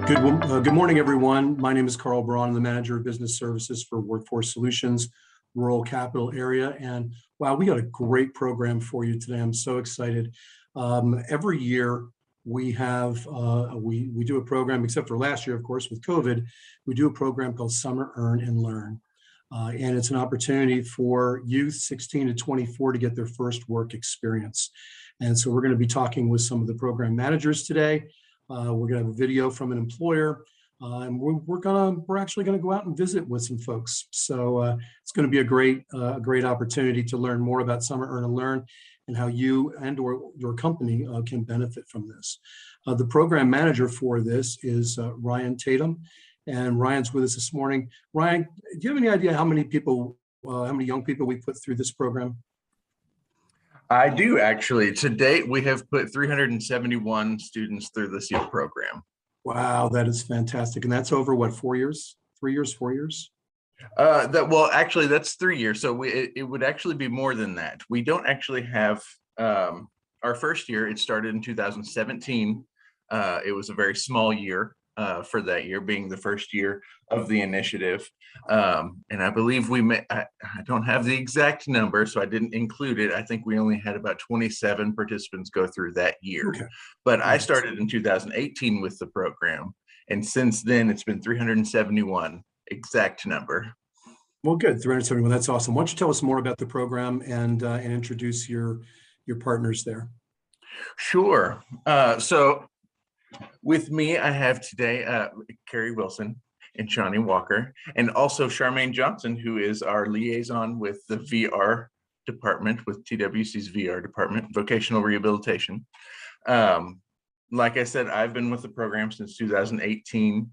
Good morning, everyone. My name is Carl Braun. I'm the Manager of Business Services for Workforce Solutions, Rural Capital Area. And wow, we got a great program for you today. I'm so excited. Every year we have, we do a program, except for last year, of course, with COVID, we do a program called Summer Earn and Learn. And it's an opportunity for youth 16 to 24 to get their first work experience. And so we're going to be talking with some of the program managers today. We're going to have a video from an employer, and we're actually going to go out and visit with some folks. So it's going to be a great opportunity to learn more about Summer Earn and Learn and how you and or your company can benefit from this. The program manager for this is Ryan Tatum, and Ryan's with us this morning. Ryan, do you have any idea how many young people we put through this program? I do, actually. To date, we have put 371 students through the SEAL program. Wow, that is fantastic. And that's over what, 4 years? 3 years, 4 years? Actually, that's 3 years. So it would actually be more than that. We don't actually have our first year. It started in 2017. It was a very small year for that year, being the first year of the initiative. And I believe I don't have the exact number, so I didn't include it. I think we only had about 27 participants go through that year. Okay. But I started in 2018 with the program. And since then, it's been 371, exact number. Well, good, 371, that's awesome. Why don't you tell us more about the program and introduce your partners there? Sure. So with me, I have today Carrie Wilson and Shawnee Walker, and also Charmaine Johnson, who is our liaison with the VR department, with TWC's VR department, vocational rehabilitation. Like I said, I've been with the program since 2018,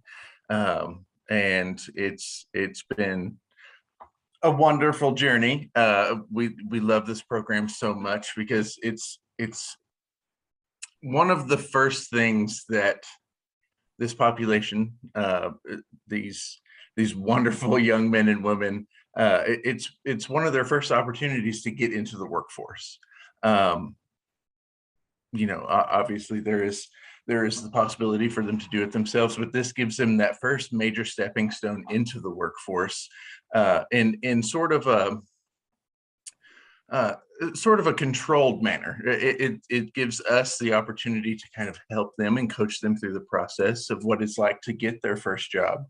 and it's been a wonderful journey. We love this program so much because it's one of the first things that this population, these wonderful young men and women, it's one of their first opportunities to get into the workforce. Obviously there is the possibility for them to do it themselves, but this gives them that first major stepping stone into the workforce, in sort of a controlled manner. It gives us the opportunity to kind of help them and coach them through the process of what it's like to get their first job,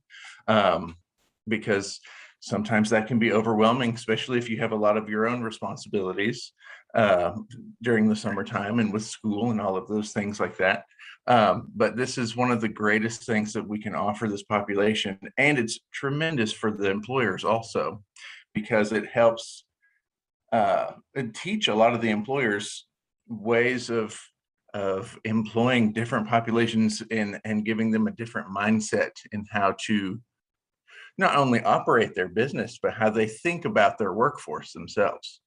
because sometimes that can be overwhelming, especially if you have a lot of your own responsibilities during the summertime and with school and all of those things like that. But this is one of the greatest things that we can offer this population, and it's tremendous for the employers also, because it helps teach a lot of the employers ways of employing different populations and giving them a different mindset in how to not only operate their business, but how they think about their workforce themselves.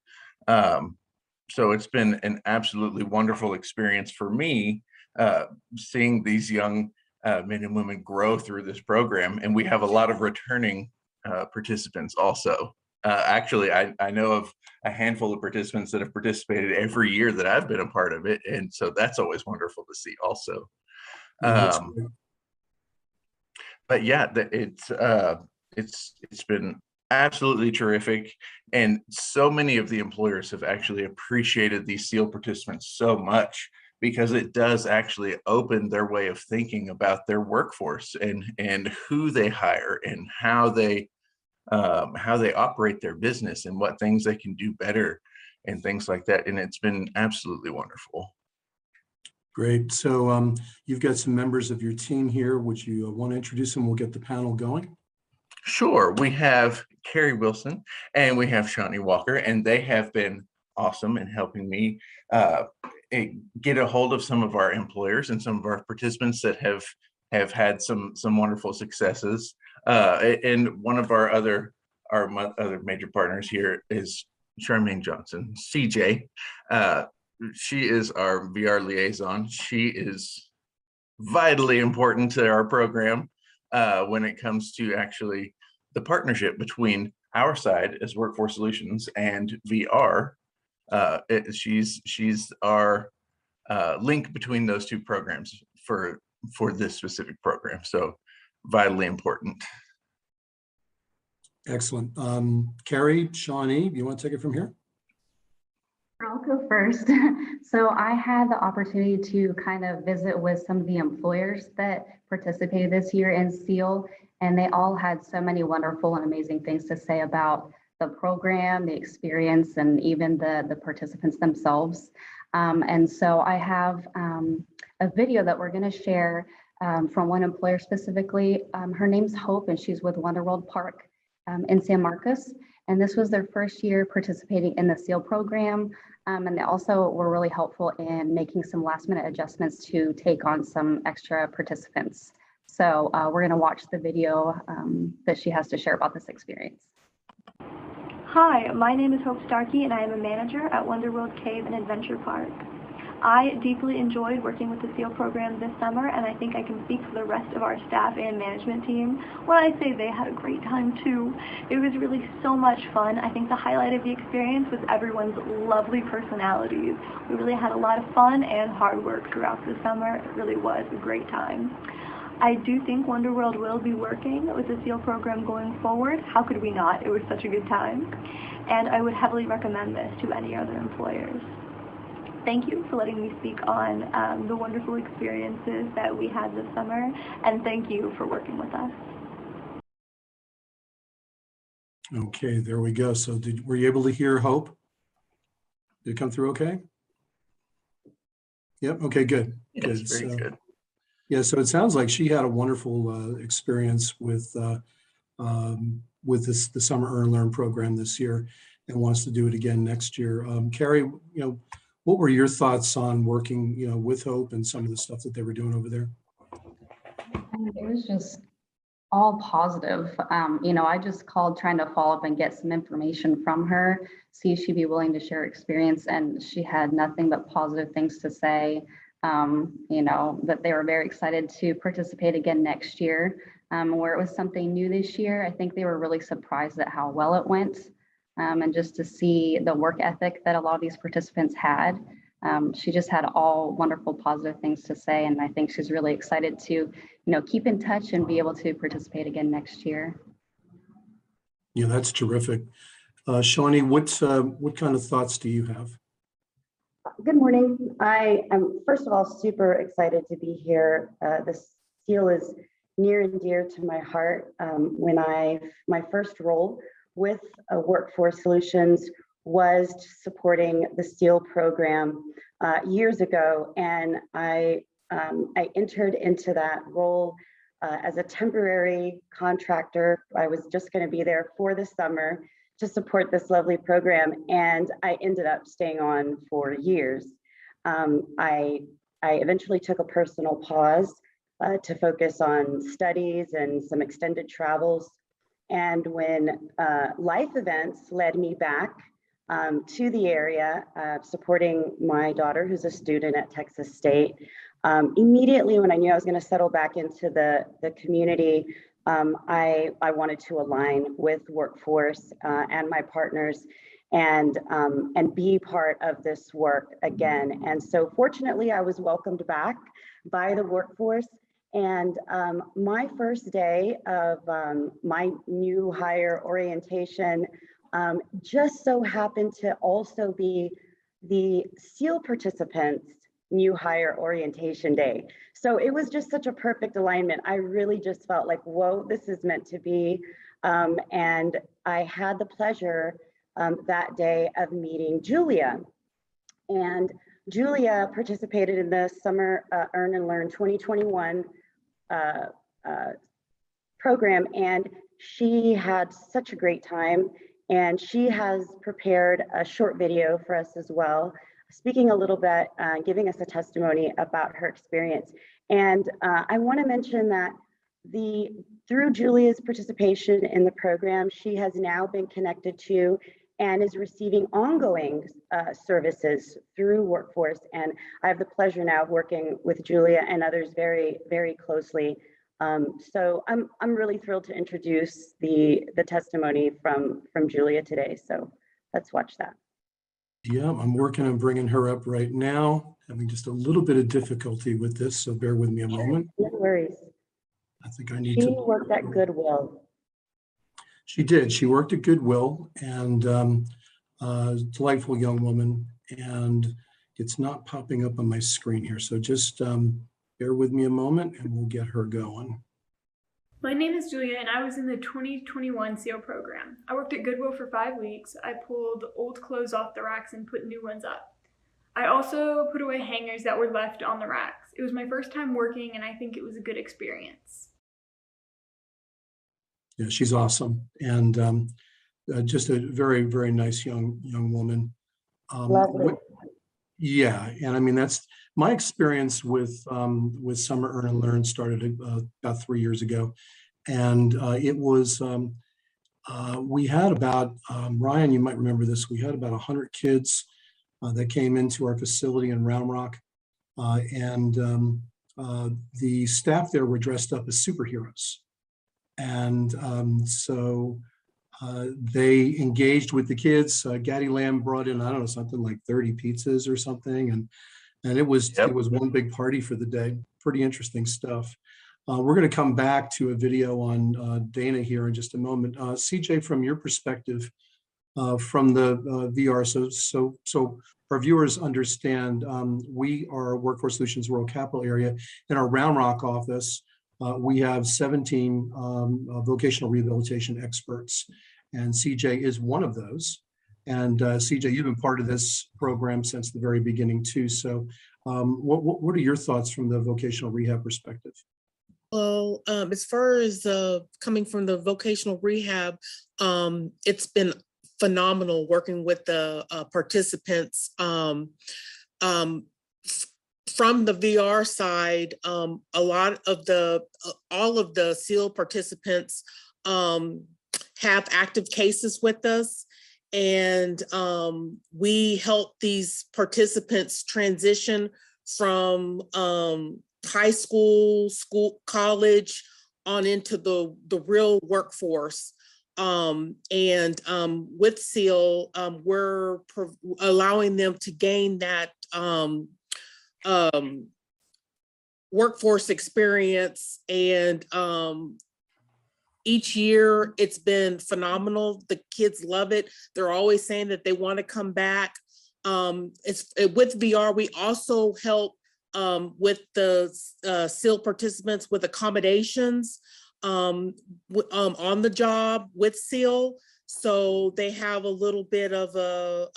So it's been an absolutely wonderful experience for me, seeing these young men and women grow through this program. And we have a lot of returning participants also. Actually, I know of a handful of participants that have participated every year that I've been a part of it. And so that's always wonderful to see also. But yeah, it's been absolutely terrific. And so many of the employers have actually appreciated these SEAL participants so much, because it does actually open their way of thinking about their workforce and who they hire and how they operate their business and what things they can do better and things like that. And it's been absolutely wonderful. Great. So you've got some members of your team here. Would you want to introduce them? We'll get the panel going. Sure. We have Carrie Wilson and we have Shawnee Walker, and they have been awesome in helping me get a hold of some of our employers and some of our participants that have had some wonderful successes. And one of our other major partners here is Charmaine Johnson, CJ. She is our VR liaison. She is vitally important to our program when it comes to actually the partnership between our side as Workforce Solutions and VR. She's our link between those two programs for for this specific program. So vitally important. Excellent. Carrie, Shawnee, you want to take it from here? I'll go first. So I had the opportunity to kind of visit with some of the employers that participated this year in SEAL, and they all had so many wonderful and amazing things to say about the program, the experience, and even the participants themselves. And so I have a video that we're going to share from one employer specifically. Her name's Hope, and she's with Wonder World Park in San Marcos. And this was their first year participating in the SEAL program. And they also were really helpful in making some last minute adjustments to take on some extra participants. So we're going to watch the video that she has to share about this experience. Hi, my name is Hope Starkey, and I am a manager at Wonder World Cave and Adventure Park. I deeply enjoyed working with the SEAL program this summer, and I think I can speak for the rest of our staff and management team when I say they had a great time too. It was really so much fun. I think the highlight of the experience was everyone's lovely personalities. We really had a lot of fun and hard work throughout the summer. It really was a great time. I do think Wonder World will be working with the SEAL program going forward. How could we not? It was such a good time. And I would heavily recommend this to any other employers. Thank you for letting me speak on the wonderful experiences that we had this summer, and thank you for working with us. Okay, there we go. So were you able to hear Hope? Did it come through okay? Yep, okay, good. Yes, very good. Yeah, so it sounds like she had a wonderful experience with the Summer Earn Learn program this year and wants to do it again next year. Carrie, what were your thoughts on working, with Hope and some of the stuff that they were doing over there? It was just all positive. I just called trying to follow up and get some information from her, see if she'd be willing to share experience, and she had nothing but positive things to say. That they were very excited to participate again next year. Where it was something new this year, I think they were really surprised at how well it went. And just to see the work ethic that a lot of these participants had. She just had all wonderful positive things to say, and I think she's really excited to, keep in touch and be able to participate again next year. Yeah, that's terrific. Shawnee, what kind of thoughts do you have? Good morning. I am, first of all, super excited to be here. This SEAL is near and dear to my heart. My first role with Workforce Solutions was supporting the SEAL program years ago, and I entered into that role as a temporary contractor. I was just going to be there for the summer to support this lovely program, and I ended up staying on for years. I eventually took a personal pause to focus on studies and some extended travels. And when life events led me back to the area, supporting my daughter, who's a student at Texas State, immediately when I knew I was going to settle back into the community, I wanted to align with Workforce and my partners and be part of this work again. And so fortunately, I was welcomed back by the Workforce. And my first day of my new hire orientation just so happened to also be the SEAL participants' new hire orientation day. So it was just such a perfect alignment. I really just felt like, whoa, this is meant to be. And I had the pleasure that day of meeting Julia. And Julia participated in the Summer Earn and Learn 2021 program, and she had such a great time. And she has prepared a short video for us as well, speaking a little bit, giving us a testimony about her experience. And I want to mention that through Julia's participation in the program, she has now been connected to and is receiving ongoing services through Workforce. And I have the pleasure now of working with Julia and others very, very closely. So I'm really thrilled to introduce the testimony from Julia today. So let's watch that. Yeah, I'm working on bringing her up right now, having just a little bit of difficulty with this, so bear with me a moment. No worries. I think I need She to. worked at Goodwill. She did. She worked at Goodwill, and delightful young woman, and it's not popping up on my screen here. So just bear with me a moment and we'll get her going. My name is Julia, and I was in the 2021 SEAL program. I worked at Goodwill for 5 weeks. I pulled old clothes off the racks and put new ones up. I also put away hangers that were left on the racks. It was my first time working, and I think it was a good experience. Yeah, she's awesome, and just a very, very nice young woman. Lovely. Yeah, and I mean that's my experience with Summer Earn and Learn started about 3 years ago, and it was we had about Ryan, you might remember this. We had about 100 kids that came into our facility in Round Rock, and the staff there were dressed up as superheroes, and so. They engaged with the kids. Gaddy Lamb brought in, I don't know, something like 30 pizzas or something. And it was one big party for the day. Pretty interesting stuff. We're going to come back to a video on Dana here in just a moment. CJ, from your perspective, from the VR, so our viewers understand, we are Workforce Solutions Rural Capital Area. In our Round Rock office, we have 17 vocational rehabilitation experts, and CJ is one of those. And CJ, you've been part of this program since the very beginning too. So what are your thoughts from the vocational rehab perspective? Well, as far as coming from the vocational rehab, it's been phenomenal working with the participants. From the VR side, all of the SEAL participants have active cases with us, and we help these participants transition from high school, college, on into the real workforce. With SEAL, we're allowing them to gain that workforce experience, and each year it's been phenomenal. The kids love it. They're always saying that they want to come back. With VR, we also help with the SEAL participants with accommodations on the job with SEAL, so they have a little bit of a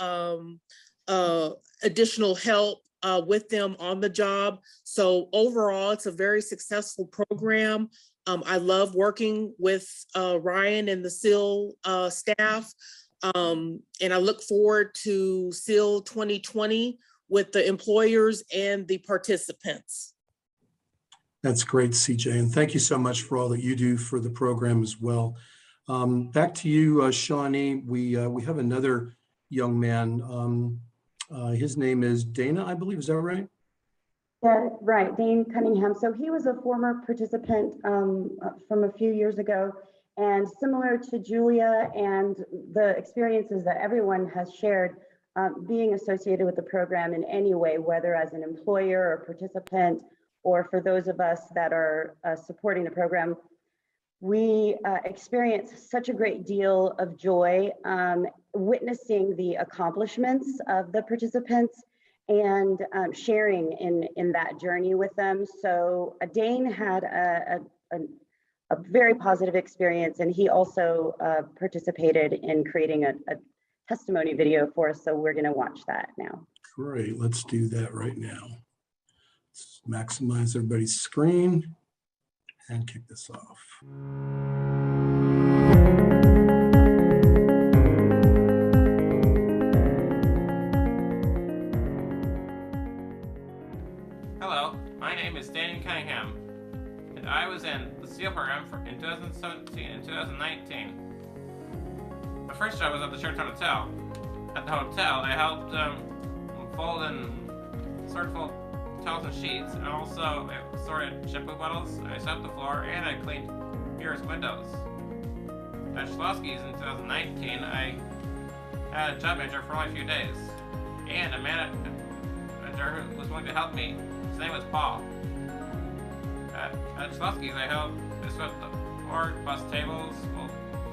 additional help with them on the job. So overall, it's a very successful program. I love working with Ryan and the SEAL staff. And I look forward to SEAL 2020 with the employers and the participants. That's great, CJ. And thank you so much for all that you do for the program as well. Back to you, Shawnee. We have another young man. His name is Dana, I believe. Is that right? Yeah, right, Dane Cunningham. So he was a former participant from a few years ago, and similar to Julia and the experiences that everyone has shared, being associated with the program in any way, whether as an employer or participant, or for those of us that are supporting the program, we experience such a great deal of joy witnessing the accomplishments of the participants and sharing in that journey with them. So Dane had a very positive experience, and he also participated in creating a testimony video for us. So we're going to watch that now. Great. Let's do that right now. Let's maximize everybody's screen and kick this off. Hello, my name is Danny Cunningham, and I was in the SEAL program in 2017 and 2019. My first job was at the Sheraton Hotel. At the hotel, I helped fold and sort towels and sheets, and also I sorted shampoo bottles, I swept the floor, and I cleaned mirrors windows. At Schlosky's in 2019, I had a job manager for only a few days. and a manager who was willing to help me. His name was Paul. At Schlusky's, I helped sweep the floor, bus tables,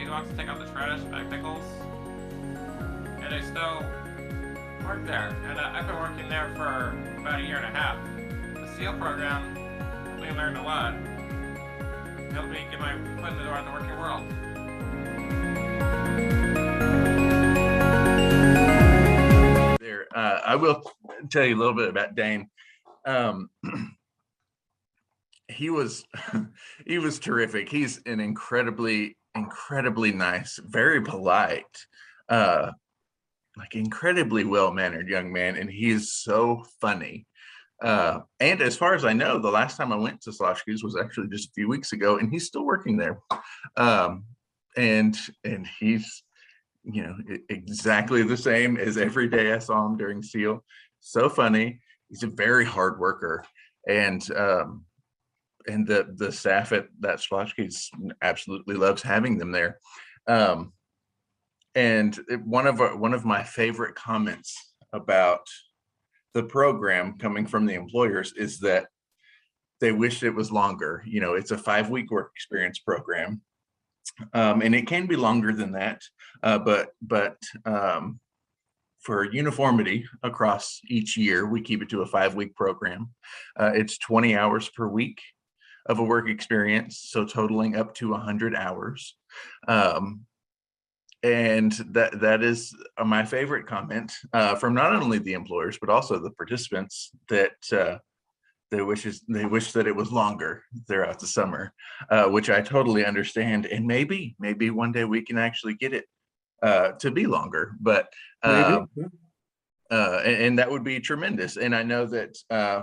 box to take out the trash, bag pickles, and I still work there. And I've been working there for about a year and a half. The SEAL program helped me learn a lot. It helped me get my foot in the door in the working world. I will tell you a little bit about Dane. He was terrific. He's an incredibly nice, very polite, like incredibly well-mannered young man, and he is so funny. And as far as I know, the last time I went to Sloshki's was actually just a few weeks ago, and he's still working there. And he's, you know, exactly the same as every day I saw him during SEAL. So funny. He's a very hard worker, and the staff at that Sloshki's absolutely loves having them there. And one of my favorite comments about the program coming from the employers is that they wish it was longer. You know, it's a 5-week work experience program, and it can be longer than that, but for uniformity across each year, we keep it to a 5-week program. It's 20 hours per week of a work experience, so totaling up to 100 hours. And that is my favorite comment from not only the employers, but also the participants, that they wish that it was longer throughout the summer, which I totally understand. And maybe one day we can actually get it to be longer, but and that would be tremendous. And I know that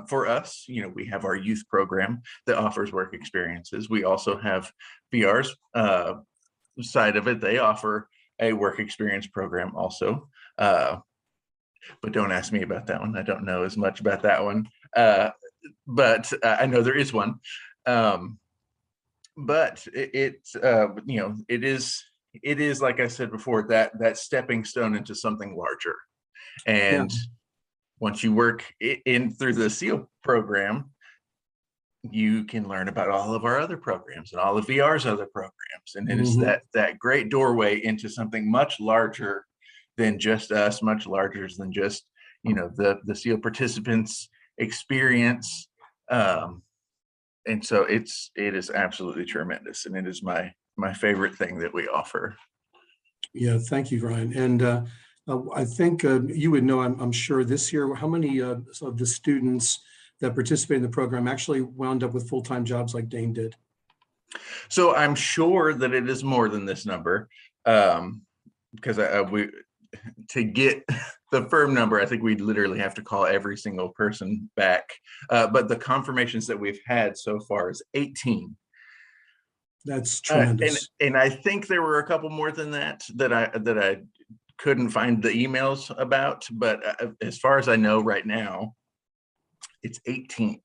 for us, you know, we have our youth program that offers work experiences. We also have VR's side of it. They offer a work experience program also, but don't ask me about that one. I don't know as much about that one, but I know there is one. But it's you know, it is like I said before, that stepping stone into something larger. And once you work in through the SEAL program, you can learn about all of our other programs and all of VR's other programs. And it is that great doorway into something much larger than just us, much larger than just, you know, the SEAL participants experience. And so it is absolutely tremendous. And it is my favorite thing that we offer. Yeah, thank you, Ryan. And I think you would know, I'm sure this year, how many of the students that participate in the program actually wound up with full-time jobs like Dane did? So I'm sure that it is more than this number, because to get the firm number, I think we'd literally have to call every single person back. But the confirmations that we've had so far is 18. That's tremendous. And I think there were a couple more than that I couldn't find the emails about, but as far as I know right now, it's 18.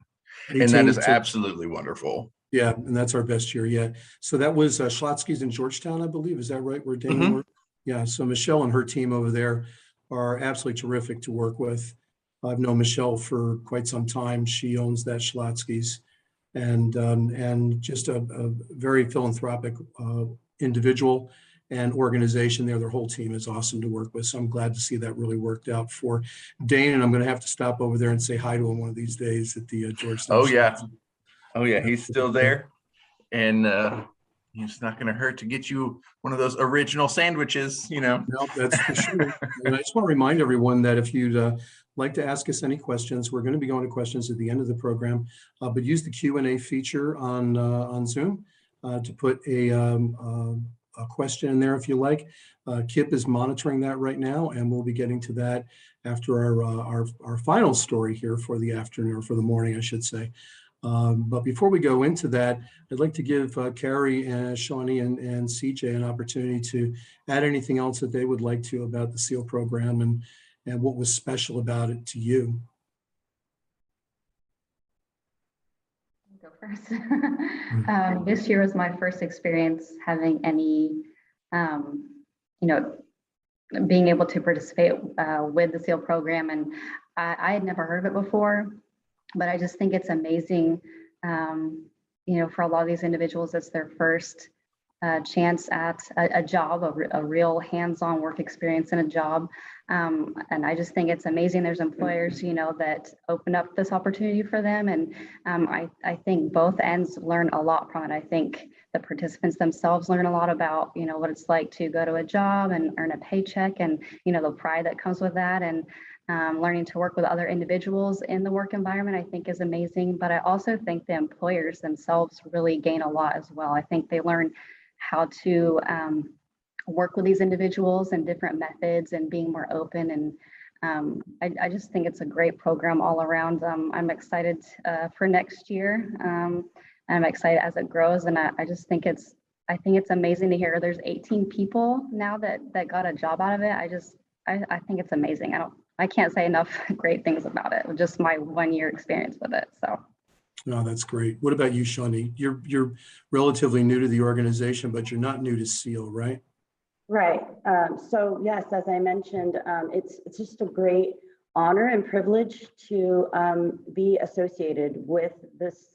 And that is absolutely wonderful. Yeah, and that's our best year yet. So that was Schlotsky's in Georgetown, I believe. Is that right, where Dane worked? Yeah, so Michelle and her team over there are absolutely terrific to work with. I've known Michelle for quite some time. She owns that Schlotsky's, and just a very philanthropic individual and organization there. Their whole team is awesome to work with. So I'm glad to see that really worked out for Dane. And I'm going to have to stop over there and say hi to him one of these days at the Georgetown. Oh yeah, he's still there, and it's not going to hurt to get you one of those original sandwiches, you know. No, that's for sure. And I just want to remind everyone that if you'd like to ask us any questions, we're going to be going to questions at the end of the program, but use the Q&A feature on Zoom to put a question in there if you like. Kip is monitoring that right now, and we'll be getting to that after our final story here for the afternoon, or for the morning, I should say. But before we go into that, I'd like to give Carrie and Shawnee and CJ an opportunity to add anything else that they would like to about the SEAL program and what was special about it to you. I'll go first. This year was my first experience having any, being able to participate with the SEAL program. And I had never heard of it before, but I just think it's amazing. For a lot of these individuals, it's their first chance at a job, a real hands-on work experience in a job. And I just think it's amazing. There's employers, that open up this opportunity for them. And I think both ends learn a lot from it. I think the participants themselves learn a lot about, what it's like to go to a job and earn a paycheck and, the pride that comes with that. And learning to work with other individuals in the work environment, I think is amazing. But I also think the employers themselves really gain a lot as well. I think they learn how to work with these individuals and different methods and being more open. And I just think it's a great program all around. I'm excited for next year. I'm excited as it grows. And I just think it's amazing to hear there's 18 people now that got a job out of it. I think it's amazing. I can't say enough great things about it. Just my 1 year experience with it. So. No, that's great. What about you, Shawnee? You're relatively new to the organization, but you're not new to SEAL, right? Right. So yes, as I mentioned, it's just a great honor and privilege to be associated with this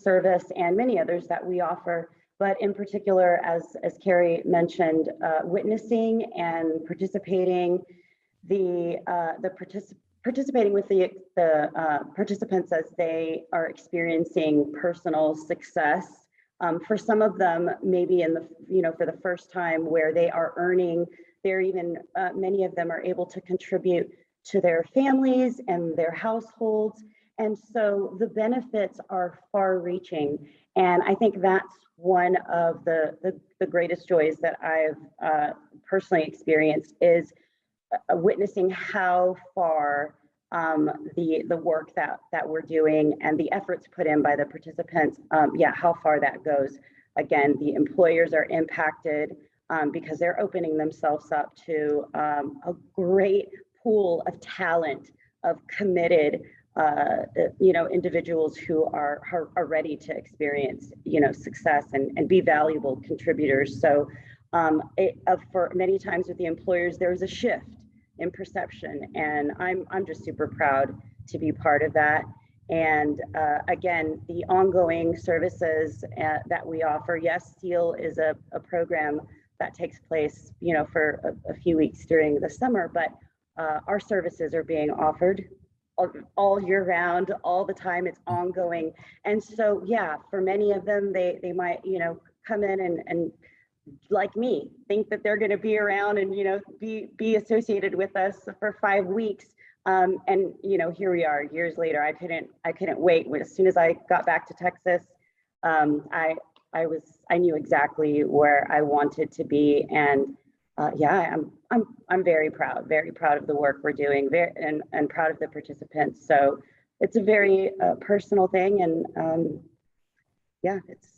service and many others that we offer. But in particular, as Carrie mentioned, witnessing and participating participating with the participants as they are experiencing personal success. For some of them, maybe for the first time where they are earning, many of them are able to contribute to their families and their households. And so the benefits are far reaching. And I think that's one of the greatest joys that I've personally experienced is witnessing how far the work that we're doing and the efforts put in by the participants, how far that goes. Again, the employers are impacted because they're opening themselves up to a great pool of talent, of committed individuals who are ready to experience success and be valuable contributors. So for many times with the employers, there's a shift in perception, and I'm just super proud to be part of that. And again, the ongoing services that we offer. Yes, SEAL is a program that takes place, for a few weeks during the summer, but our services are being offered all year round, all the time. It's ongoing. And so, for many of them, they might, come in and like me, think that they're going to be around and, be associated with us for 5 weeks. And, here we are years later. I couldn't wait. As soon as I got back to Texas, I knew exactly where I wanted to be. And I'm very proud of the work we're doing and proud of the participants. So it's a very personal thing. And it's.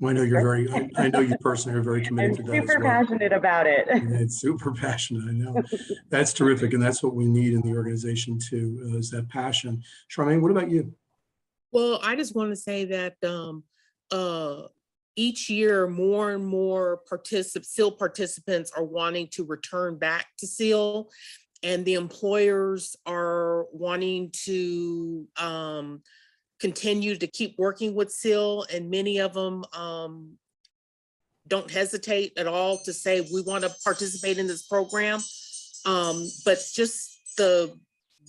Well, I know I know you personally are very committed to that as well. Super passionate about it. Yeah, it's super passionate, I know. That's terrific. And that's what we need in the organization too, is that passion. Charmaine, what about you? Well, I just want to say that each year, more and more SEAL participants are wanting to return back to SEAL, and the employers are wanting to continue to keep working with SEAL, and many of them don't hesitate at all to say, we want to participate in this program. But just the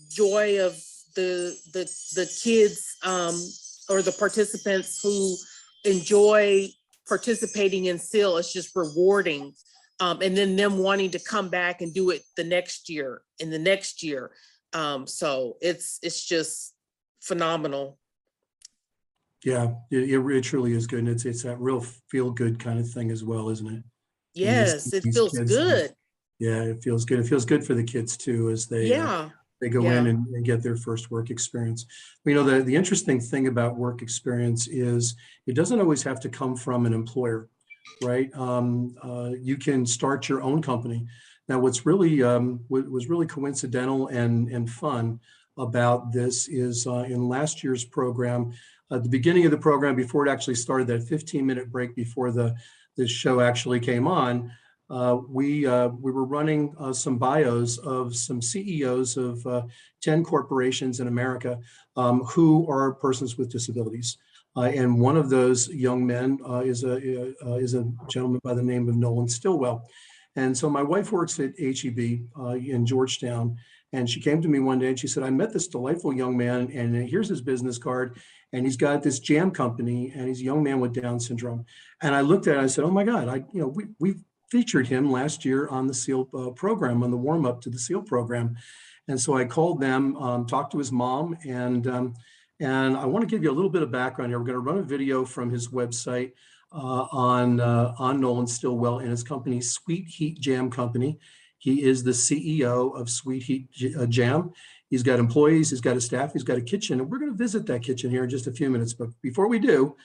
joy of the kids or the participants who enjoy participating in SEAL is just rewarding. And then them wanting to come back and do it the next year and the next year. So it's just phenomenal. Yeah, it truly is good. And it's that real feel good kind of thing as well, isn't it? Yes, it feels good. Yeah, it feels good. It feels good for the kids too, as they go in and get their first work experience. The interesting thing about work experience is it doesn't always have to come from an employer, right? You can start your own company. Now, what's really was really coincidental and fun about this is in last year's program, at the beginning of the program, before it actually started, that 15-minute break before the show actually came on, we were running some bios of some CEOs of 10 corporations in America who are persons with disabilities. And one of those young men is a gentleman by the name of Nolan Stillwell. And so my wife works at HEB in Georgetown, and she came to me one day and she said, I met this delightful young man, and here's his business card, and he's got this jam company, and he's a young man with Down syndrome. And I looked at it and I said, oh my God, we featured him last year on the SEAL program, on the warm up to the SEAL program. And so I called them, talked to his mom, and I want to give you a little bit of background here. We're going to run a video from his website on Nolan Stillwell and his company, Sweet Heat Jam Company. He is the CEO of Sweet Heat Jam. He's got employees, he's got a staff, he's got a kitchen, and we're going to visit that kitchen here in just a few minutes. But before we do,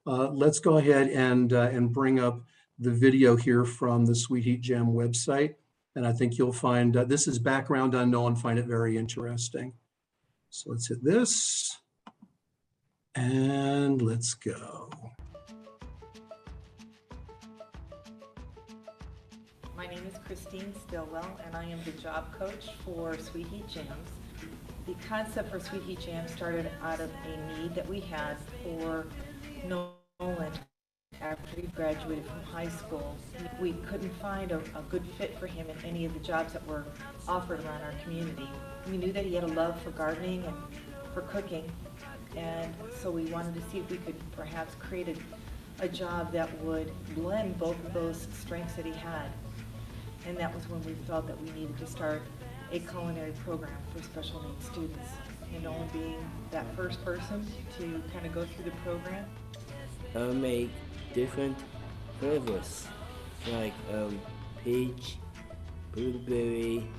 let's go ahead and bring up the video here from the Sweet Heat Jam website. And I think you'll find this is background on Nolan, find it very interesting. So let's hit this and let's go. My name is Christine Stillwell, and I am the job coach for Sweet Heat Jams. The concept for Sweet Heat Jams started out of a need that we had for Nolan after he graduated from high school. We couldn't find a good fit for him in any of the jobs that were offered around our community. We knew that he had a love for gardening and for cooking, and so we wanted to see if we could perhaps create a job that would blend both of those strengths that he had. And that was when we felt that we needed to start a culinary program for special needs students. And Nolan being that first person to kind of go through the program. I make different flavors like peach, blueberry,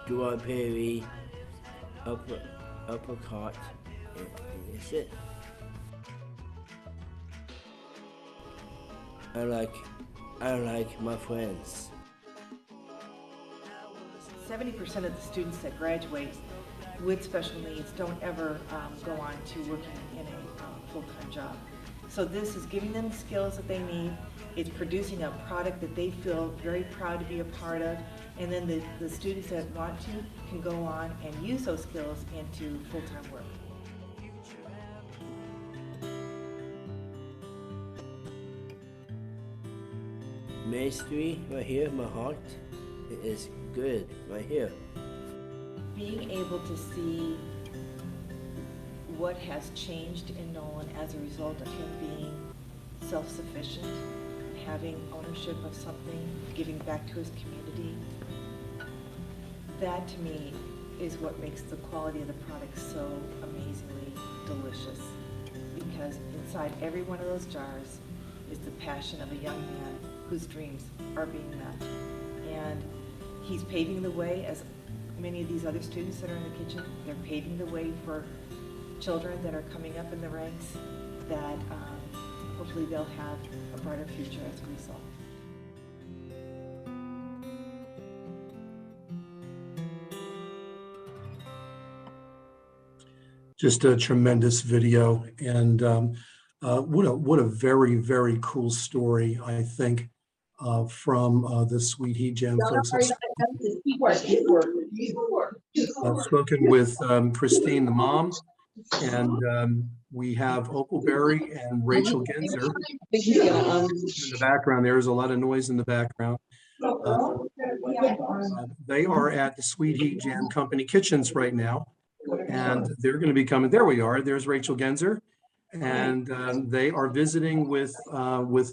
strawberry, apricot, and that's it. I like my friends. 70% of the students that graduate with special needs don't ever go on to working in a full-time job. So this is giving them the skills that they need. It's producing a product that they feel very proud to be a part of. And then the students that want to can go on and use those skills into full-time work. Mastery right here, my heart is good right here. Being able to see what has changed in Nolan as a result of him being self-sufficient, having ownership of something, giving back to his community, that to me is what makes the quality of the product so amazingly delicious. Because inside every one of those jars is the passion of a young man whose dreams are being met. And he's paving the way, as many of these other students that are in the kitchen, they're paving the way for children that are coming up in the ranks that hopefully they'll have a brighter future as a result. Just a tremendous video, and what a very, very cool story, I think, from the Sweet Heat Jam folks. I've spoken with Christine, the mom, and we have Oakleberry and Rachel Genzer in the background. There's a lot of noise in the background. They are at the Sweet Heat Jam Company kitchens right now, and they're going to be coming. There we are. There's Rachel Genzer. And they are visiting with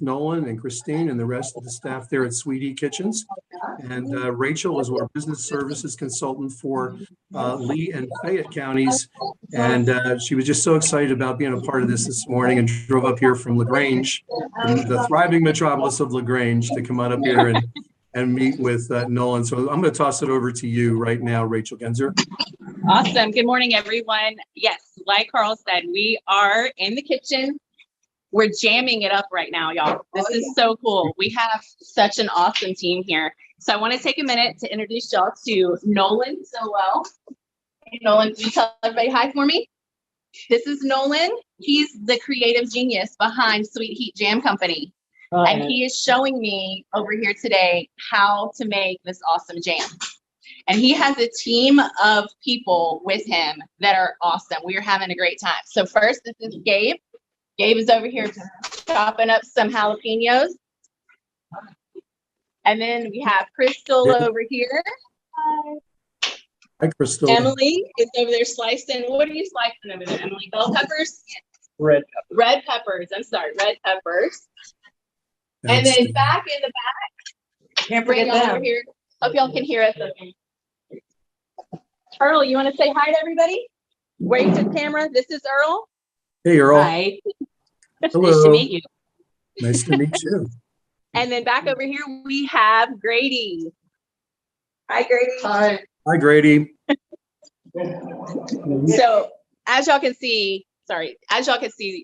Nolan and Christine and the rest of the staff there at Sweet Heat Kitchens. And Rachel is our business services consultant for Lee and Fayette counties. And she was just so excited about being a part of this morning and drove up here from LaGrange, the thriving metropolis of LaGrange, to come on up here and meet with Nolan. So I'm going to toss it over to you right now, Rachel Genzer. Awesome. Good morning, everyone. Yes, like Carl said, we are in the kitchen. We're jamming it up right now, y'all. This is so cool. We have such an awesome team here. So I want to take a minute to introduce y'all to Nolan Stillwell. Hey, Nolan, can you tell everybody hi for me? This is Nolan. He's the creative genius behind Sweet Heat Jam Company. And he is showing me over here today how to make this awesome jam. And he has a team of people with him that are awesome. We are having a great time. So first, this is Gabe. Gabe is over here chopping up some jalapenos. And then we have Crystal over here. Hi, Crystal. Emily is over there slicing. What are you slicing over there, Emily? Bell peppers? Red. Red peppers. I'm sorry, red peppers. And then back in the back, Can't bring forget y'all over them. here. Hope y'all can hear us. Okay. Earl, you want to say hi to everybody? Wave to the camera. This is Earl. Hey, Earl. Hi. Hello. Nice to meet you. Nice to meet you. And then back over here, we have Grady. Hi, Grady. Hi. Hi, Grady. So as y'all can see,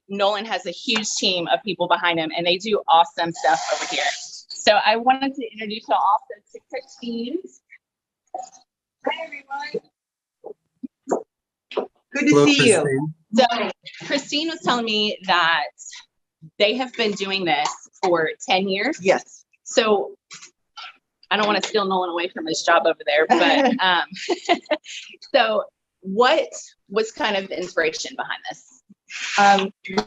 Nolan has a huge team of people behind him, and they do awesome stuff over here. So I wanted to introduce y'all also to Christine. Hi, everyone. Good to see you. Christine. So Christine was telling me that they have been doing this for 10 years. Yes. So I don't want to steal Nolan away from his job over there, but so what was kind of the inspiration behind this?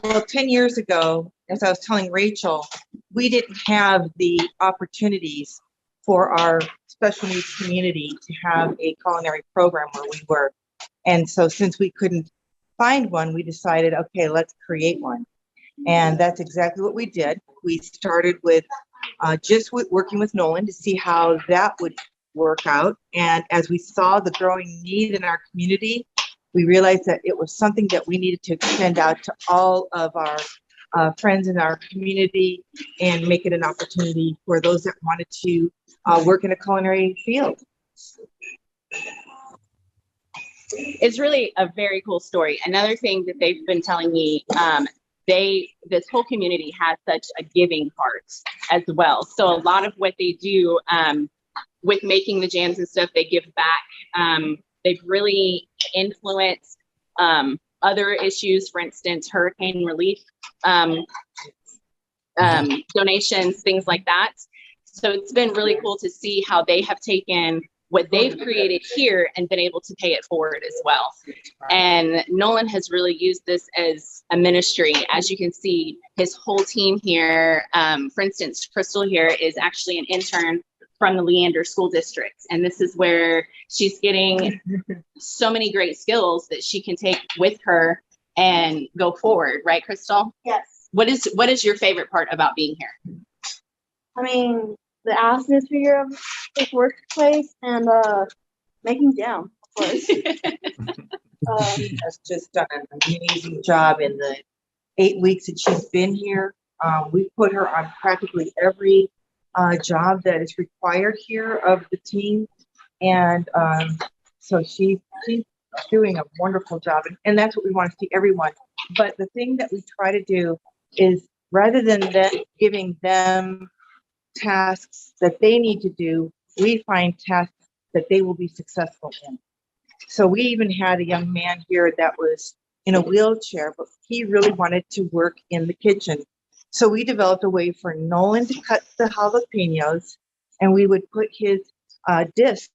Well, 10 years ago, as I was telling Rachel, we didn't have the opportunities for our special needs community to have a culinary program where we were. And so since we couldn't find one, we decided, okay, let's create one. And that's exactly what we did. We started with working with Nolan to see how that would work out. And as we saw the growing need in our community, we realized that it was something that we needed to extend out to all of our friends in our community and make it an opportunity for those that wanted to work in a culinary field. It's really a very cool story. Another thing that they've been telling me, this whole community has such a giving heart as well. So a lot of what they do with making the jams and stuff, they give back. They've really influenced other issues, for instance, hurricane relief, donations, things like that. So it's been really cool to see how they have taken what they've created here and been able to pay it forward as well. And Nolan has really used this as a ministry. As you can see, his whole team here, for instance, Crystal here is actually an intern from the Leander School District. And this is where she's getting so many great skills that she can take with her and go forward. Right, Crystal? Yes. What is your favorite part about being here? I mean, the atmosphere of this workplace and making jam, of course. Has just done an amazing job in the 8 weeks that she's been here. We put her on practically every job that is required here of the team. And so she's doing a wonderful job. And that's what we want to see everyone. But the thing that we try to do is rather than giving them tasks that they need to do, we find tasks that they will be successful in. So we even had a young man here that was in a wheelchair, but he really wanted to work in the kitchen. So we developed a way for Nolan to cut the jalapenos, and we would put his disc,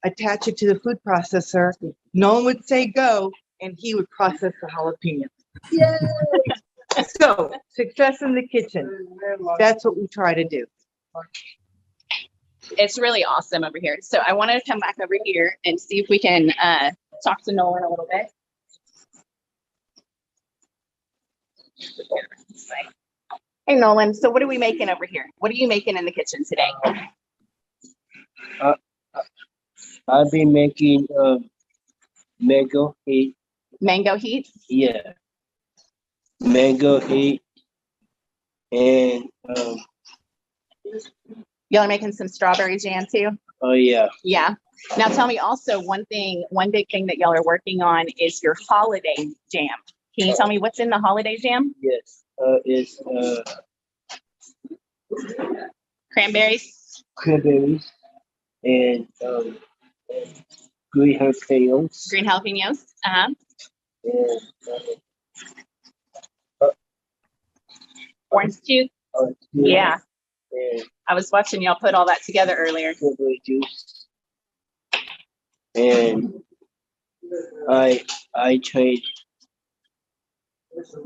attach it to the food processor. Nolan would say go, and he would process the jalapenos. Yay! So success in the kitchen. That's what we try to do. It's really awesome over here. So I wanted to come back over here and see if we can talk to Nolan a little bit. Hey, Nolan. So what are we making over here? What are you making in the kitchen today? I'll be making mango heat. Mango heat? Yeah. Mango heat. And Y'all are making some strawberry jam too? oh yeah. Yeah. Now tell me also one big thing that y'all are working on is your holiday jam. Can you tell me what's in the holiday jam? Yes. It's Cranberries? cranberries and green jalapenos. Green jalapenos? Uh-huh. And Orange juice? Yeah, And I was watching y'all put all that together earlier. strawberry juice. And I train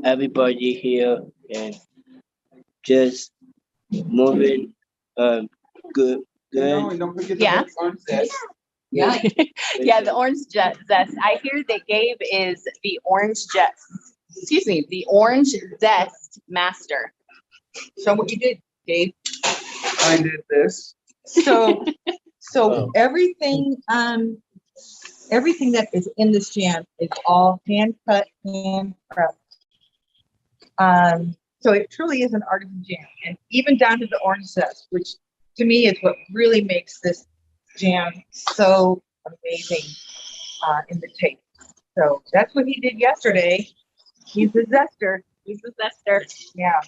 everybody here and just moving good. Yeah. Yeah, the orange zest. I hear that Gabe is the orange zest. Excuse me, the orange zest master. So what you did, Gabe? I did this. So Oh. everything everything that is in this jam is all hand cut, hand prepped. So it truly is an artisan jam, and even down to the orange zest, which to me is what really makes this jam so amazing in the taste. So that's what he did yesterday. He's the zester. He's the zester. Yeah.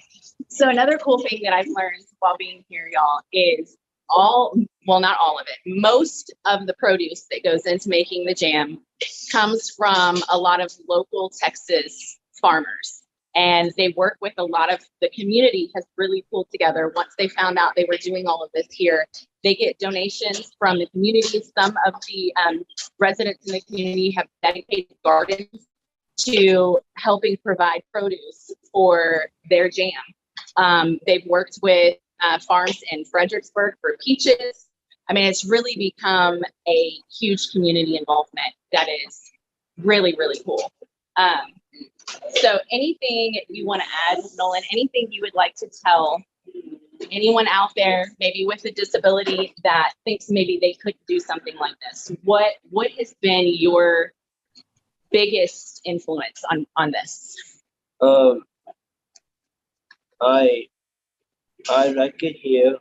So another cool thing that I've learned while being here, y'all, is not all of it. Most of the produce that goes into making the jam comes from a lot of local Texas farmers. And they work with a lot of the community has really pulled together. Once they found out they were doing all of this here, they get donations from the community. Some of the residents in the community have dedicated gardens to helping provide produce for their jam. They've worked with farms in Fredericksburg for peaches. I mean, it's really become a huge community involvement that is really, really cool. So anything you want to add, Nolan, anything you would like to tell anyone out there, maybe with a disability that thinks maybe they could do something like this? What has been your biggest influence on this? I like it here,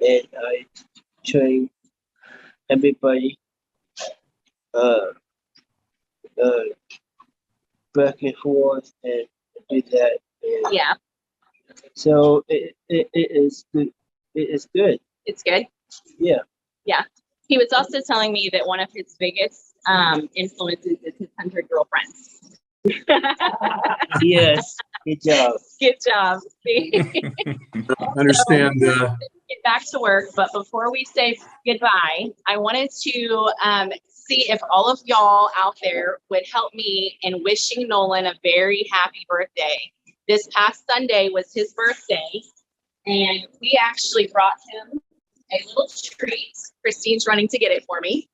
and I train everybody back and forth and do that. And Yeah, so it is good. It is good. it's good. Yeah. Yeah. He was also telling me that one of his biggest influences is his 100 girlfriends. Yes. Good job. Good job. See? Understand. Get back to work, but before we say goodbye, I wanted to see if all of y'all out there would help me in wishing Nolan a very happy birthday. This past Sunday was his birthday, and we actually brought him a little treat. Christine's running to get it for me.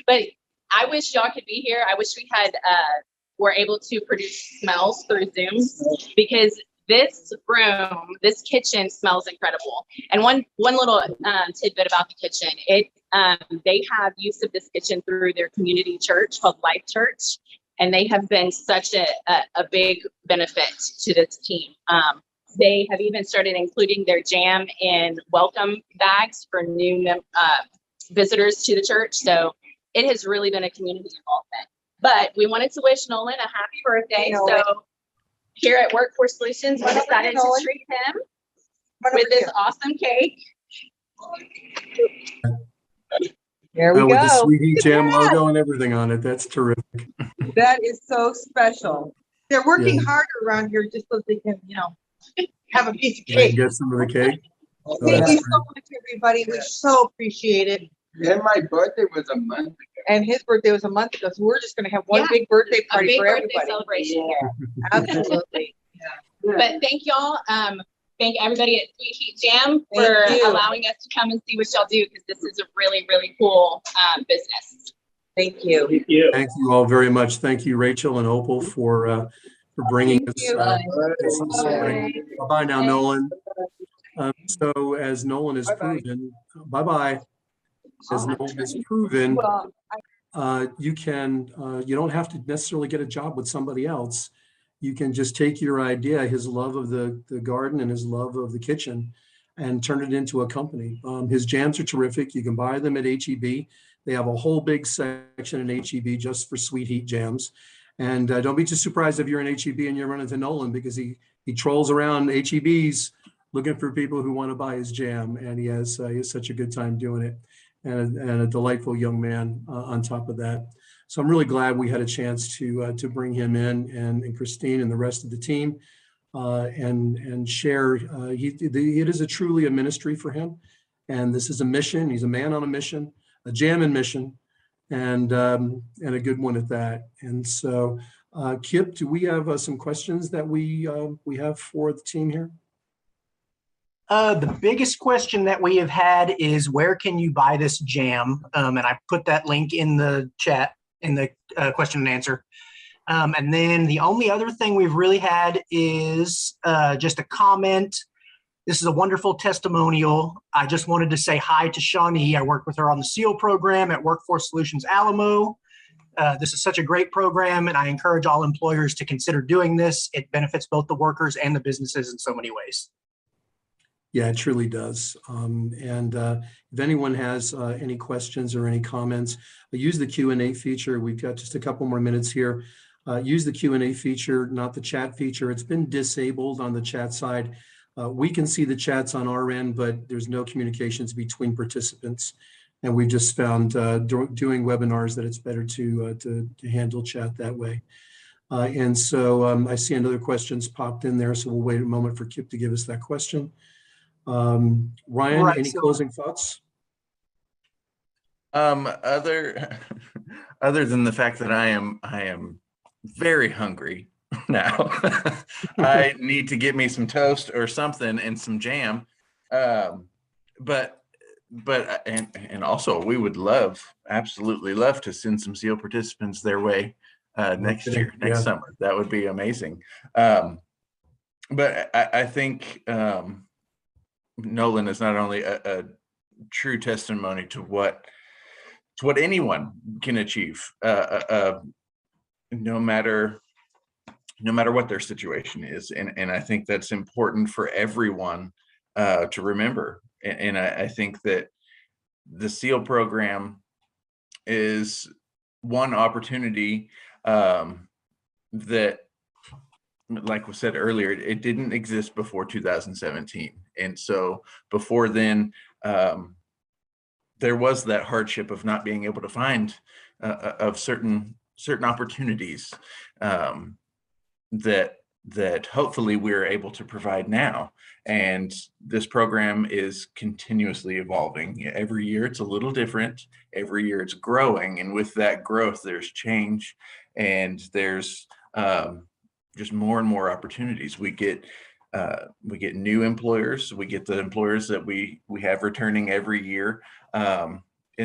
But I wish y'all could be here. I wish we had were able to produce smells through Zoom, because this room, this kitchen smells incredible. And one little tidbit about the kitchen, they have use of this kitchen through their community church called Life Church, and they have been such a big benefit to this team. They have even started including their jam in welcome bags for new visitors to the church. So it has really been a community involvement. But we wanted to wish Nolan a happy birthday. So here at Workforce Solutions, we decided to treat him with this awesome cake. There we With the go. Sweet Heat Jam logo and everything on it. That's terrific. That is so special. They're working Yeah. harder around here just so they can, have a piece of Can I cake. get some of the cake? Oh, Thank that's you great. so much, everybody. We so appreciate it. And my birthday was a month ago. And his birthday was a month ago, so we're just going to have one Yeah. big birthday A party big for birthday everybody. celebration here. Absolutely. But thank y'all. Thank everybody at Sweet Heat Jam for Thank you. allowing us to come and see what y'all do, because this is a really, really cool business. Thank you. Thank you. Thank you all very much. Thank you, Rachel and Opal, for bringing Thank us you. this morning. Bye-bye now, Nolan. So as Nolan has proven, bye-bye. As Nolan has proven, Well, you don't have to necessarily get a job with somebody else. You can just take your idea, his love of the garden and his love of the kitchen, and turn it into a company. His jams are terrific. You can buy them at HEB. They have a whole big section in HEB just for Sweet Heat jams. And don't be too surprised if you're in HEB and you're running into Nolan, because he trolls around HEBs looking for people who want to buy his jam. And he has such a good time doing it, and a delightful young man on top of that. So I'm really glad we had a chance to bring him in, and Christine and the rest of the team, and share. It is truly a ministry for him, and this is a mission. He's a man on a mission, a jamming mission, and a good one at that. And so, Kip, do we have some questions that we have for the team here? The biggest question that we have had is, where can you buy this jam? And I put that link in the chat in the question and answer. And then the only other thing we've really had is just a comment. This is a wonderful testimonial. I just wanted to say hi to Shawnee. I worked with her on the SEAL program at Workforce Solutions Alamo. This is such a great program, and I encourage all employers to consider doing this. It benefits both the workers and the businesses in so many ways. Yeah, it truly does. If anyone has any questions or any comments, use the Q&A feature. We've got just a couple more minutes here. Use the Q&A feature, not the chat feature. It's been disabled on the chat side. We can see the chats on our end, but there's no communications between participants. And we just found doing webinars that it's better to handle chat that way. And so I see another question's popped in there, so we'll wait a moment for Kip to give us that question. Ryan, any closing thoughts? Other than the fact that I am very hungry now. I need to get me some toast or something and some jam. But also we would absolutely love to send some SEAL participants their way next summer. That would be amazing. But I think Nolan is not only a true testimony to what anyone can achieve, no matter what their situation is, and I think that's important for everyone to remember. And I think that the SEAL program is one opportunity that, like we said earlier, it didn't exist before 2017. And so before then, there was that hardship of not being able to find of certain opportunities that hopefully we're able to provide now. And this program is continuously evolving. Every year it's a little different. Every year it's growing. And with that growth, there's change, and there's just more and more opportunities. We get new employers. We get the employers that we have returning every year. And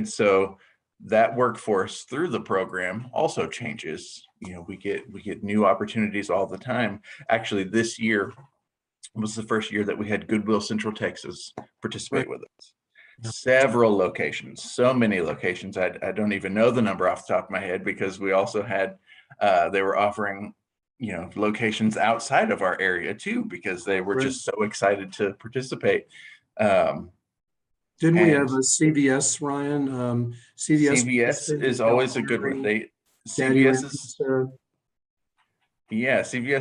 so that workforce through the program also changes. You know, we get new opportunities all the time. Actually, this year was the first year that we had Goodwill Central Texas participate with us. Several locations, so many locations. I don't even know the number off the top of my head, because we also had, they were offering, you know, locations outside of our area too, because they were just so excited to participate. Didn't we have a CVS, Ryan? CVS is always a good one. CVS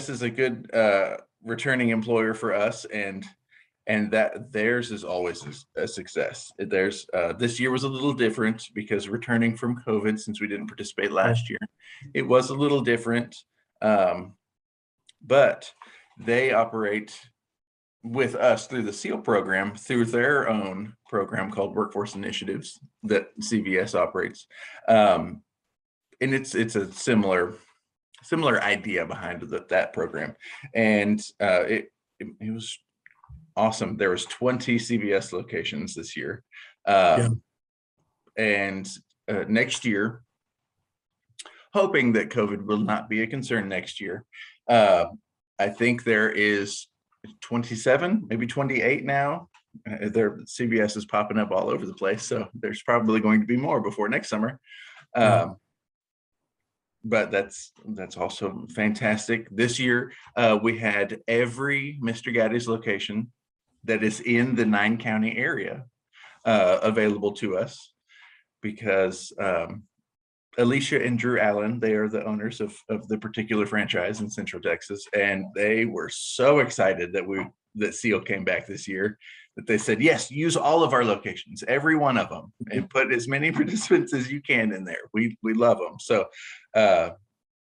is a good returning employer for us, and that theirs is always a success. There's this year was a little different because returning from COVID, since we didn't participate last year, it was a little different. But they operate with us through the SEAL program, through their own program called Workforce Initiatives that CVS operates. And it's a similar idea behind that program. And it was awesome. There was 20 CVS locations this year. And next year, hoping that COVID will not be a concern next year, I think there is 27, maybe 28 now. CVS is popping up all over the place, so there's probably going to be more before next summer. But that's also fantastic. This year, we had every Mr. Gaddy's location that is in the 9-county area available to us, because Alicia and Drew Allen, they are the owners of the particular franchise in Central Texas, and they were so excited that SEAL came back this year, that they said, yes, use all of our locations, every one of them, and put as many participants as you can in there. We love them. So it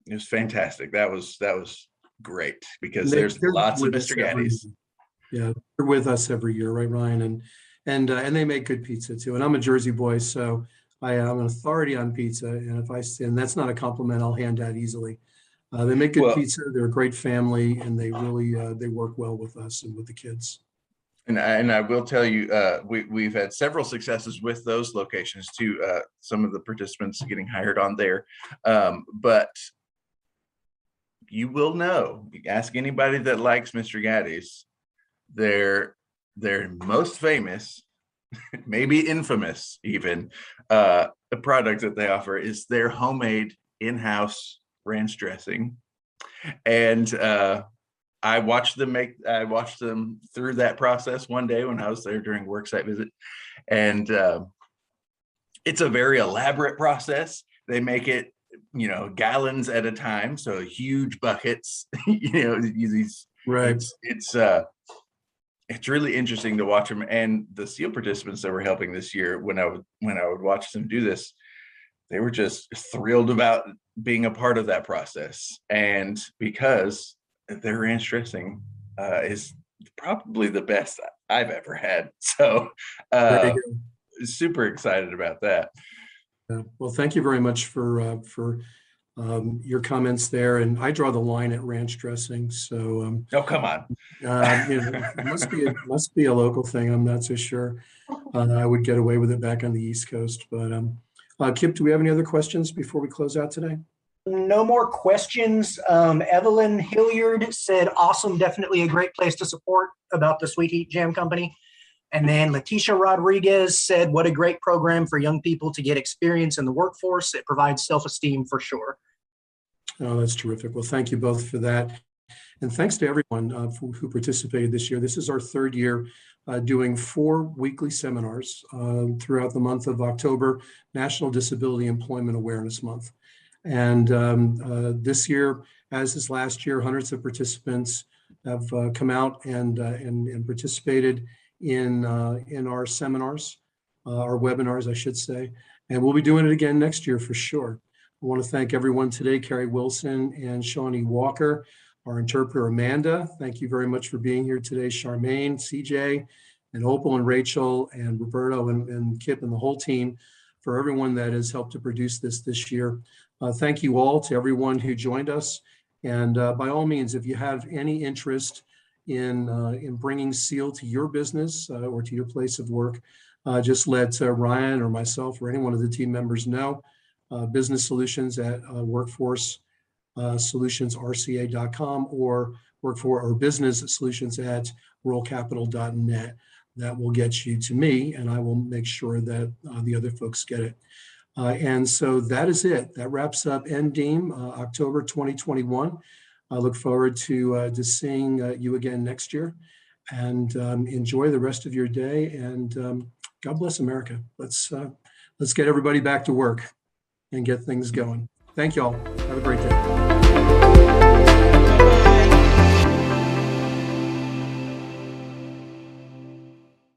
was fantastic. That was great, because They're there's lots of with Mr. us every- Gaddies. Yeah, they're with us every year, right, Ryan? And they make good pizza too. And I'm a Jersey boy, so I'm an authority on pizza. And that's not a compliment I'll hand out easily. They make good pizza. They're a great family, and they really they work well with us and with the kids. And I will tell you, we've had several successes with those locations too. Some of the participants getting hired on there, but you will know. Ask anybody that likes Mr. Gaddies. Their most famous, maybe infamous, even the product that they offer is their homemade in-house ranch dressing, and I watched them through that process one day when I was there during work site visit. And it's a very elaborate process. They make it, gallons at a time. So huge buckets, these, right. It's really interesting to watch them. And the SEAL participants that were helping this year, when I would watch them do this, they were just thrilled about being a part of that process. And because their ranch dressing is probably the best I've ever had. So super excited about that. Well, thank you very much for your comments there. And I draw the line at ranch dressing. So oh, come on. It must be a local thing. I'm not so sure. I would get away with it back on the East Coast. But Kip, do we have any other questions before we close out today? No more questions. Evelyn Hilliard said, awesome, definitely a great place to support about the Sweet Heat Jam Company. And then Leticia Rodriguez said, what a great program for young people to get experience in the workforce. It provides self-esteem for sure. Oh, that's terrific. Well, thank you both for that. And thanks to everyone who participated this year. This is our third year doing 4 weekly seminars throughout the month of October, National Disability Employment Awareness Month. And this year, as is last year, hundreds of participants have come out and participated in our seminars, our webinars, I should say. And we'll be doing it again next year for sure. I want to thank everyone today, Carrie Wilson and Shawnee Walker, our interpreter, Amanda. Thank you very much for being here today, Charmaine, CJ, and Opal and Rachel and Roberto and Kip and the whole team, for everyone that has helped to produce this year. Thank you all to everyone who joined us. And by all means, if you have any interest in bringing SEAL to your business or to your place of work, just let Ryan or myself or any one of the team members know. Business Solutions at WSRCA.com or Business Solutions at ruralcapital.net. That will get you to me, and I will make sure that the other folks get it. And so that is it. That wraps up NDEAM October 2021. I look forward to seeing you again next year, and enjoy the rest of your day. And God bless America. Let's get everybody back to work and get things going. Thank you all. Have a great day.